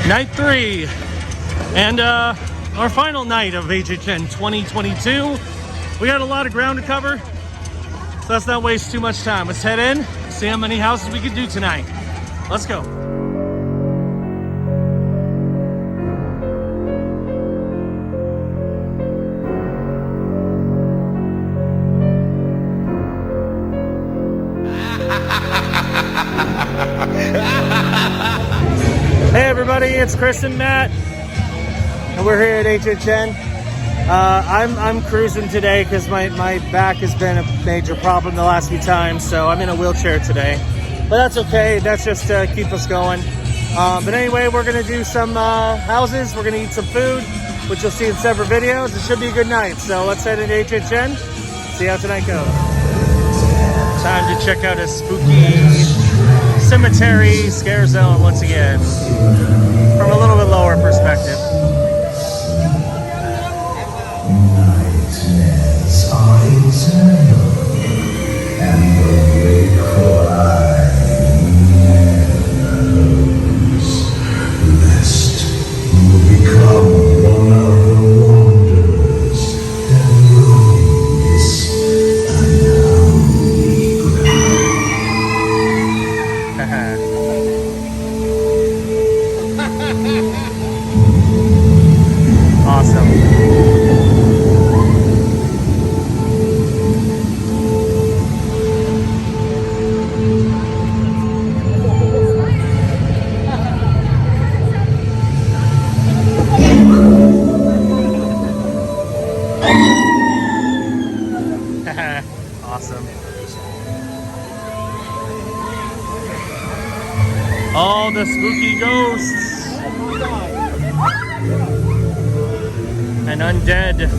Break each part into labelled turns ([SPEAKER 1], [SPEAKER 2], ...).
[SPEAKER 1] Night 3 and our final night of HHN 2022. We got a lot of ground to cover, so let's not waste too much time. Let's head in, see how many houses we can do tonight. Let's go. Hey everybody, it's Chris and Matt, and we're here at HHN. I'm cruising today because my back has been a major problem the last few times, so I'm in a wheelchair today. But that's okay, that's just to keep us going. But anyway, we're gonna do some houses, we're gonna eat some food, which you'll see in separate videos. It should be a good night, so let's head into HHN, see how tonight goes. Time to check out a spooky cemetery scare zone once again, from a little bit lower perspective.
[SPEAKER 2] Nightmares are eternal, and the wakeful eye never knows. Lest you become one of the wanderers that roam this unholy ground.
[SPEAKER 1] Awesome. Awesome. All the spooky ghosts and undead.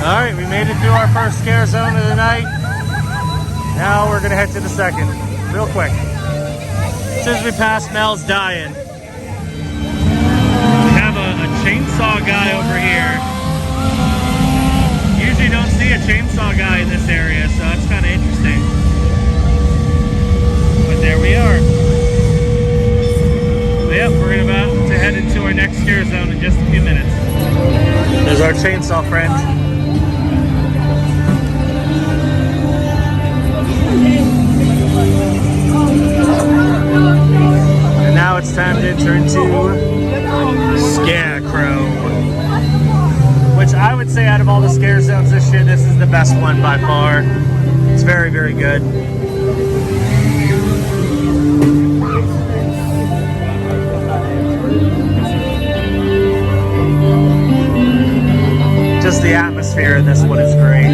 [SPEAKER 1] Alright, we made it through our first scare zone of the night. Now we're gonna head to the second, real quick. As soon as we pass Mel's dying. We have a chainsaw guy over here. Usually don't see a chainsaw guy in this area, so that's kind of interesting. But there we are. So yep, we're about to head into our next scare zone in just a few minutes. There's our chainsaw friend. And now it's time to enter into Scarecrow, which I would say out of all the scare zones this year, this is the best one by far. It's very, very good. Just the atmosphere in this one is great.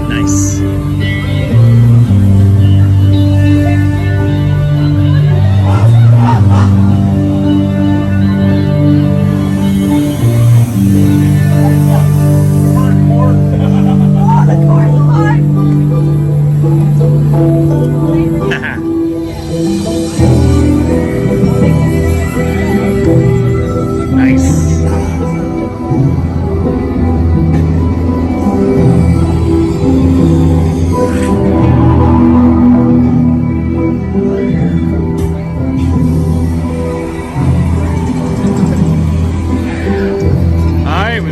[SPEAKER 1] Nice.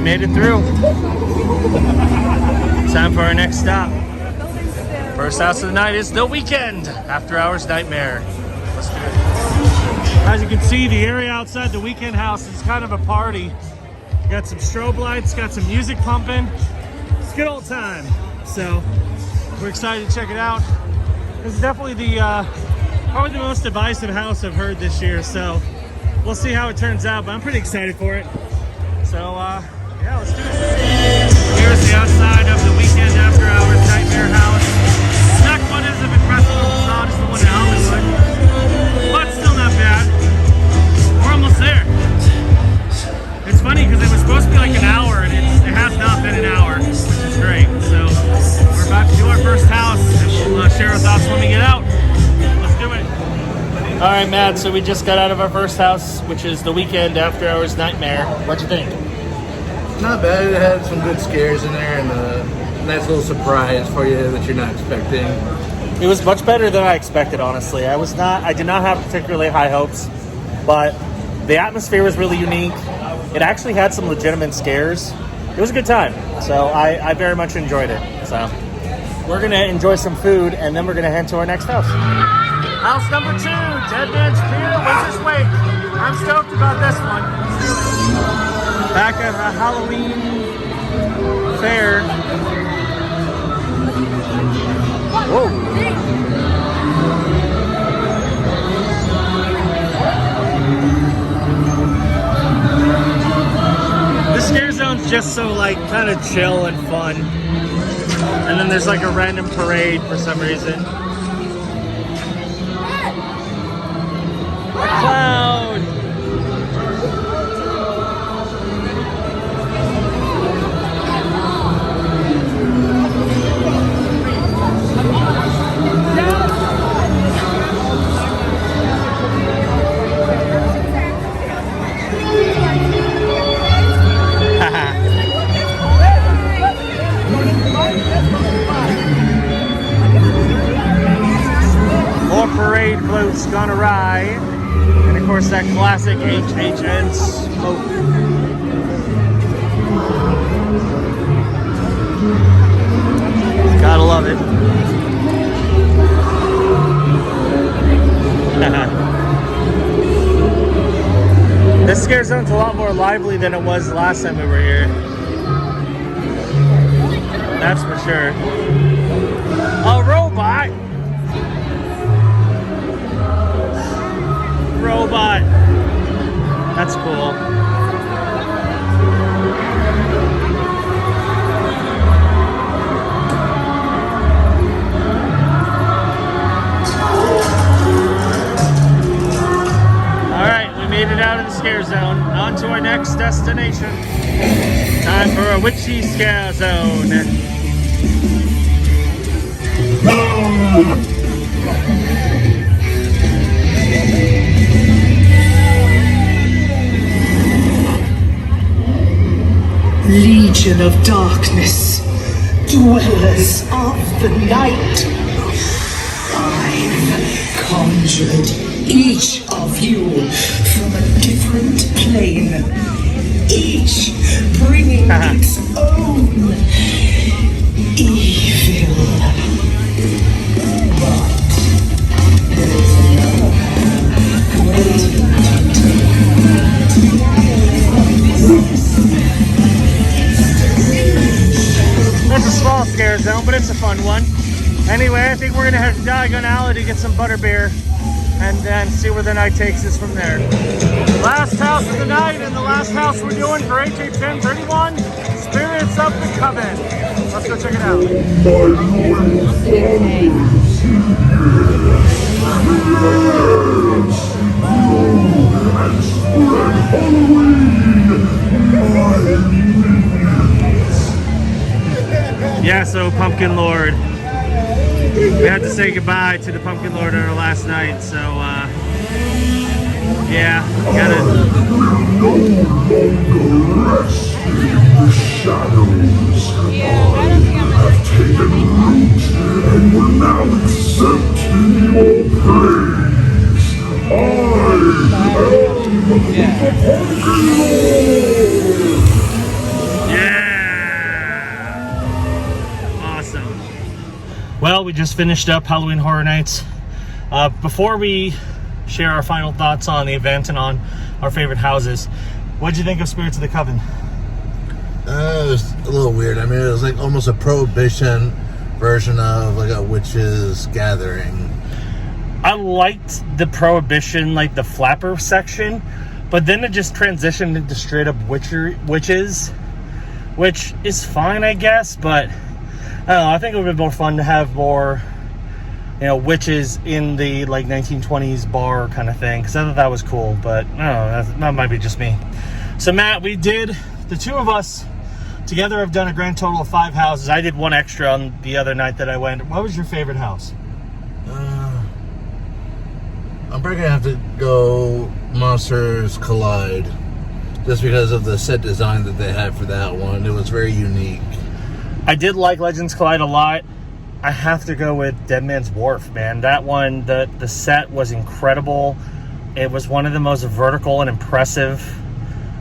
[SPEAKER 1] Made it through. Time for our next stop. First house of the night is The Weekend After Hours Nightmare. Let's do it. As you can see, the area outside The Weekend house is kind of a party. Got some strobe lights, got some music pumping. It's a good old time. So we're excited to check it out. This is definitely probably the most divisive house I've heard this year. So we'll see how it turns out, but I'm pretty excited for it. So yeah, let's do it. Here's the outside of The Weekend After Hours Nightmare house. Not quite as impressive as the facade as the one in Hollywood. All right, Matt, so we just got out of our first house, which is the Weekend After Hours Nightmare. What'd you think?
[SPEAKER 3] Not bad. It had some good scares in there and a nice little surprise for you that you're not expecting.
[SPEAKER 1] It was much better than I expected, honestly. I did not have particularly high hopes, but the atmosphere was really unique. It actually had some legitimate scares. It was a good time, so I very much enjoyed it. So we're gonna enjoy some food, and then we're gonna head to our next house. House number 2, Dead Man's Pier, Winter's Wake. I'm stoked about this one. Back at a Halloween fair. Whoa. The scare zone's just so like kind of chill and fun. And then there's like a random parade for some reason. A cloud. More parade floats gone awry. And of course that classic HHN smoke. Gotta love it. This scare zone's a lot more lively than it was the last time we were here. That's for sure. A robot! Robot. That's cool. Alright, we made it out of the scare zone. On to our next destination. Time for a witchy scare zone.
[SPEAKER 4] Legion of darkness, dwellers of the night, I've conjured each of you from a different plane, each bringing its own evil. But there is another hand waiting
[SPEAKER 1] That's a small scare zone, but it's a fun one. Anyway, I think we're gonna head to Diagon Alley to get some butterbeer and then see where the night takes us from there. Last house of the night and the last house we're doing for HHN31, Spirits of the Coven. Let's go check it out. Yeah, so Pumpkin Lord. We had to say goodbye to the Pumpkin Lord on our last night, so yeah, gotta.
[SPEAKER 2] Have taken root and will now accept your praise. I am the Pumpkin Lord.
[SPEAKER 1] Yeah! Awesome. Well, we just finished up Halloween Horror Nights. Before we share our final thoughts on the event and on our favorite houses, what did you think of Spirits of the Coven?
[SPEAKER 3] It was a little weird. I mean, it was like almost a prohibition version of like a witch's gathering.
[SPEAKER 1] I liked the prohibition, like the flapper section, but then it just transitioned into straight up witches, which is fine, I guess, but I don't know, I think it would have been more fun to have more, you know, witches in the like 1920s bar kind of thing, because I thought that was cool, but I don't know, that might be just me. So Matt, the two of us together have done a grand total of 5 houses. I did one extra on the other night that I went. What was your favorite house?
[SPEAKER 3] I'm probably gonna have to go Monsters Collide, just because of the set design that they had for that one. It was very unique.
[SPEAKER 1] I did like Legends Collide a lot. I have to go with Dead Man's Wharf, man. That one, the set was incredible. It was one of the most vertical and impressive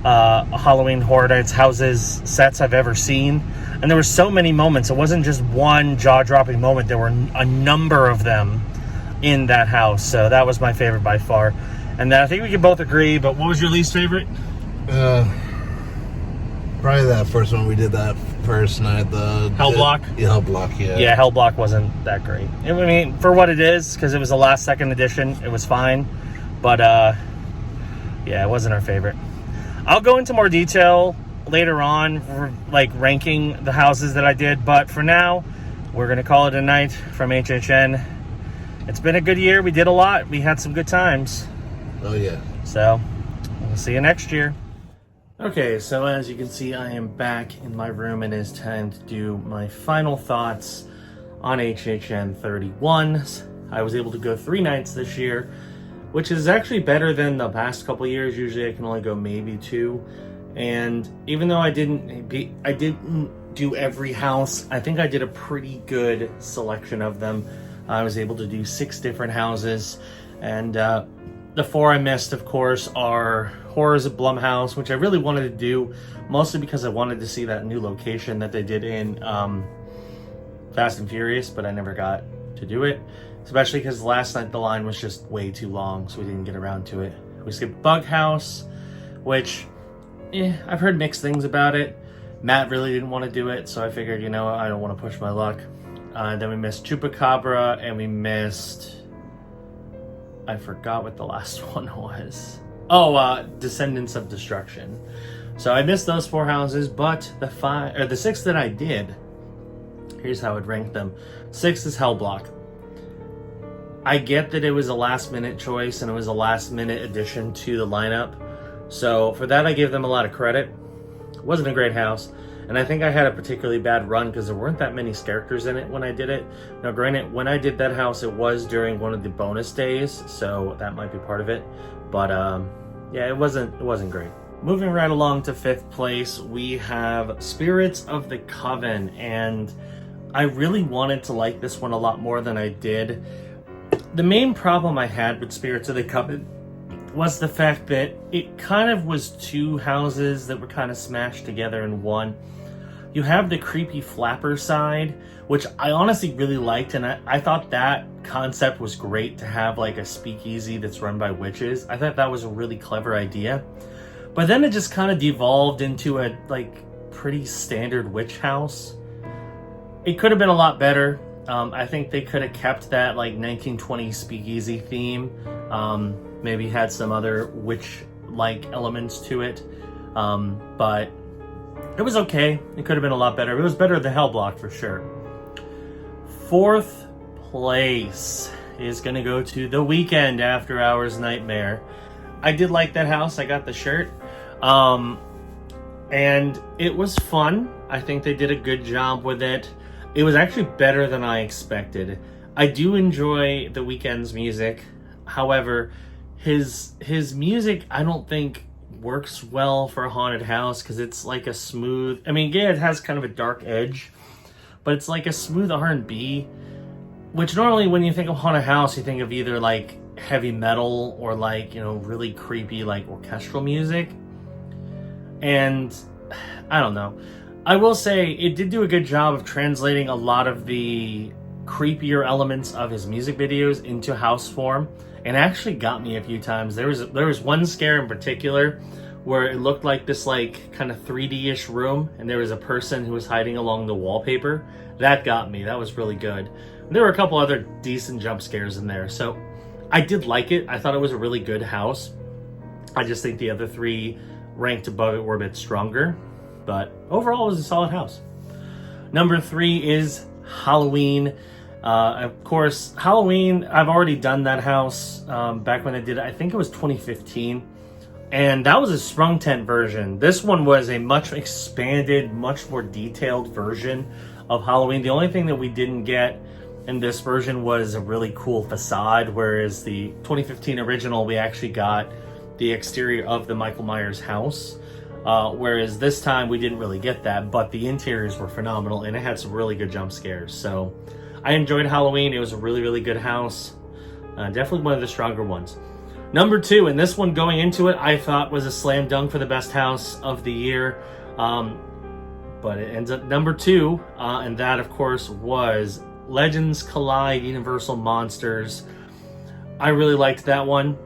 [SPEAKER 1] Halloween Horror Nights houses sets I've ever seen. And there were so many moments. It wasn't just one jaw-dropping moment. There were a number of them in that house. So that was my favorite by far. And then I think we can both agree, but what was your least favorite?
[SPEAKER 3] Probably that first one we did that first night. The
[SPEAKER 1] Hellblock?
[SPEAKER 3] Hellblock, yeah.
[SPEAKER 1] Yeah, Hellblock wasn't that great. I mean, for what it is, because it was the last second edition, it was fine. But, yeah, it wasn't our favorite. I'll go into more detail later on, for, like, ranking the houses that I did. But for now, we're going to call it a night from HHN. It's been a good year. We did a lot. We had some good times.
[SPEAKER 3] Oh, yeah.
[SPEAKER 1] So, we'll see you next year. Okay, so as you can see, I am back in my room, and it's time to do my final thoughts on HHN31. I was able to go 3 nights this year, which is actually better than the past couple years. Usually I can only go maybe 2. And even though I didn't do every house, I think I did a pretty good selection of them. I was able to do 6 different houses, and the 4 I missed, of course, are Horrors at Blumhouse, which I really wanted to do, mostly because I wanted to see that new location that they did in Fast and Furious, but I never got to do it, especially because last night the line was just way too long, so we didn't get around to it. We skipped Bug House, which, I've heard mixed things about it. Matt really didn't want to do it, so I figured, you know, I don't want to push my luck. Then we missed Chupacabra, and we missed... I forgot what the last one was. Oh, Descendants of Destruction. So I missed those 4 houses, but the 6 that I did, here's how I'd rank them. 6 is Hellblock. I get that it was a last-minute choice, and it was a last-minute addition to the lineup. So for that, I give them a lot of credit. It wasn't a great house. And I think I had a particularly bad run because there weren't that many characters in it when I did it. Now, granted, when I did that house, it was during one of the bonus days, so that might be part of it. But yeah, it wasn't great. Moving right along to 5th place, we have Spirits of the Coven, and I really wanted to like this one a lot more than I did. The main problem I had with Spirits of the Coven was the fact that it kind of was 2 houses that were kind of smashed together in one. You have the creepy flapper side, which I honestly really liked, and I thought that concept was great to have like a speakeasy that's run by witches. I thought that was a really clever idea. But then it just kind of devolved into a like pretty standard witch house. It could have been a lot better. I think they could have kept that like 1920s speakeasy theme. Maybe had some other witch-like elements to it. But it was okay. It could have been a lot better. It was better than Hellblock for sure. 4th place is going to go to The Weekend After Hours Nightmare. I did like that house. I got the shirt. And it was fun. I think they did a good job with it. It was actually better than I expected. I do enjoy The Weeknd's music. However, his music, I don't think works well for a haunted house because it's like a smooth... I mean, yeah, it has kind of a dark edge, but it's like a smooth R&B, which normally when you think of haunted house, you think of either like heavy metal or like, you know, really creepy like orchestral music. And I don't know. I will say it did do a good job of translating a lot of the creepier elements of his music videos into house form, and actually got me a few times. There was one scare in particular where it looked like this like kind of 3D-ish room, and there was a person who was hiding along the wallpaper. That got me. That was really good. There were a couple other decent jump scares in there, so I did like it. I thought it was a really good house. I just think the other 3 ranked above it were a bit stronger, but overall it was a solid house. Number 3 is Halloween. Of course, Halloween, I've already done that house back when I did it. I think it was 2015. And that was a sprung tent version. This one was a much expanded, much more detailed version of Halloween. The only thing that we didn't get and this version was a really cool facade, whereas the 2015 original, we actually got the exterior of the Michael Myers house. Whereas this time we didn't really get that, but the interiors were phenomenal and it had some really good jump scares. So I enjoyed Halloween. It was a really, really good house. Definitely one of the stronger ones. Number 2, and this one going into it, I thought was a slam dunk for the best house of the year. But it ends up number 2, and that of course was Legends Collide Universal Monsters. I really liked that one.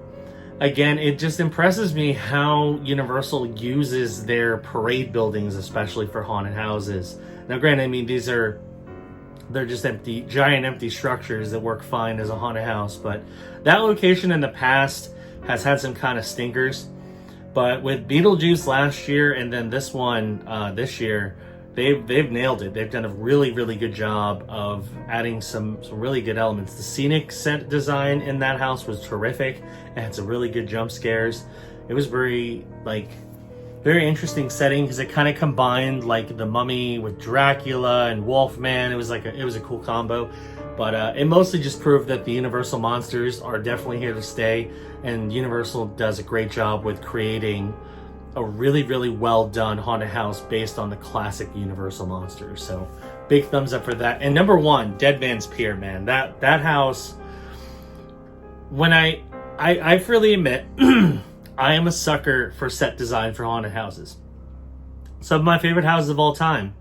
[SPEAKER 1] Again, it just impresses me how Universal uses their parade buildings, especially for haunted houses. Now, granted, I mean, they're just empty, giant empty structures that work fine as a haunted house, but that location in the past has had some kind of stinkers. But with Beetlejuice last year and then this one this year, they've nailed it. They've done a really, really good job of adding some really good elements. The scenic set design in that house was terrific. It had some really good jump scares. It was very interesting setting because it kind of combined like the Mummy with Dracula and Wolfman. It was a cool combo. But it mostly just proved that the Universal monsters are definitely here to stay, and Universal does a great job with creating a really, really well done haunted house based on the classic Universal monsters. So big thumbs up for that. And number 1, Dead Man's Pier, man. That house, when I freely admit, I am a sucker for set design for haunted houses. Some of my favorite houses of all time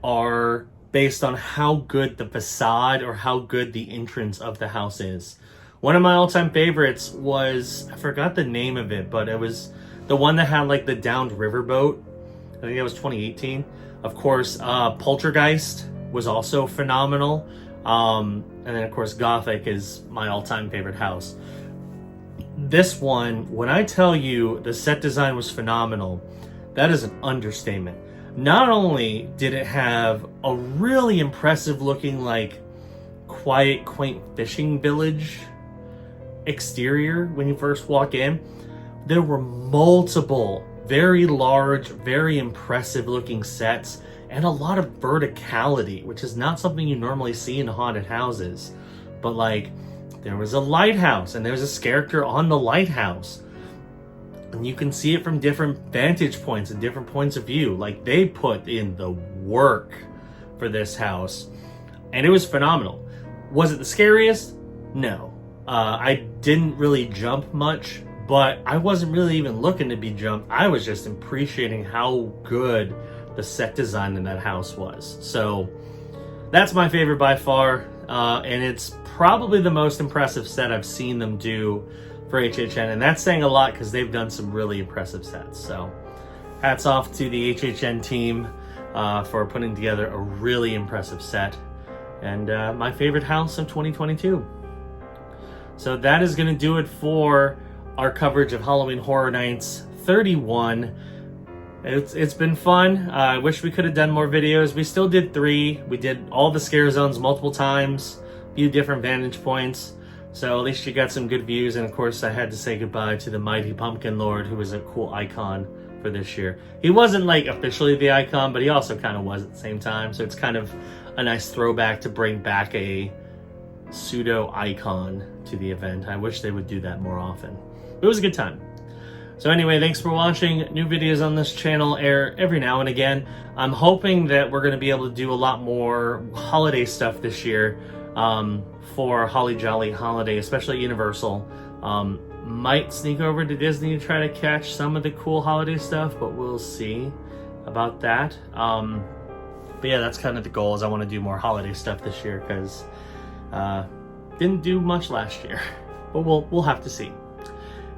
[SPEAKER 1] are based on how good the facade or how good the entrance of the house is. One of my all-time favorites was, I forgot the name of it, but it was the one that had like the downed riverboat. I think that was 2018. Of course, Poltergeist was also phenomenal. And then of course, Gothic is my all-time favorite house. This one, when I tell you the set design was phenomenal, that is an understatement. Not only did it have a really impressive looking, like, quiet, quaint fishing village exterior when you first walk in, there were multiple very large, very impressive looking sets and a lot of verticality, which is not something you normally see in haunted houses. But like, there was a lighthouse and there's a character on the lighthouse. And you can see it from different vantage points and different points of view. Like, they put in the work for this house. And it was phenomenal. Was it the scariest? No. I didn't really jump much, but I wasn't really even looking to be jumped. I was just appreciating how good the set design in that house was. So that's my favorite by far. And it's probably the most impressive set I've seen them do for HHN, and that's saying a lot because they've done some really impressive sets. So hats off to the HHN team for putting together a really impressive set, and my favorite house of 2022. So that is going to do it for our coverage of Halloween Horror Nights 31. It's been fun. I wish we could have done more videos. We still did 3. We did all the scare zones multiple times, a few different vantage points. So at least you got some good views. And of course, I had to say goodbye to the Mighty Pumpkin Lord, who was a cool icon for this year. He wasn't like officially the icon, but he also kind of was at the same time. So it's kind of a nice throwback to bring back a pseudo icon to the event. I wish they would do that more often. It was a good time. So anyway, thanks for watching. New videos on this channel air every now and again. I'm hoping that we're going to be able to do a lot more holiday stuff this year. For Holly Jolly Holiday, especially Universal. Might sneak over to Disney to try to catch some of the cool holiday stuff, but we'll see about that. But yeah, that's kind of the goal, is I want to do more holiday stuff this year, because didn't do much last year. But we'll have to see.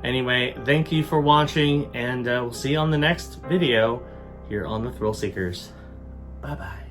[SPEAKER 1] Anyway, thank you for watching, and we'll see you on the next video here on the Thrill Seekers. Bye-bye.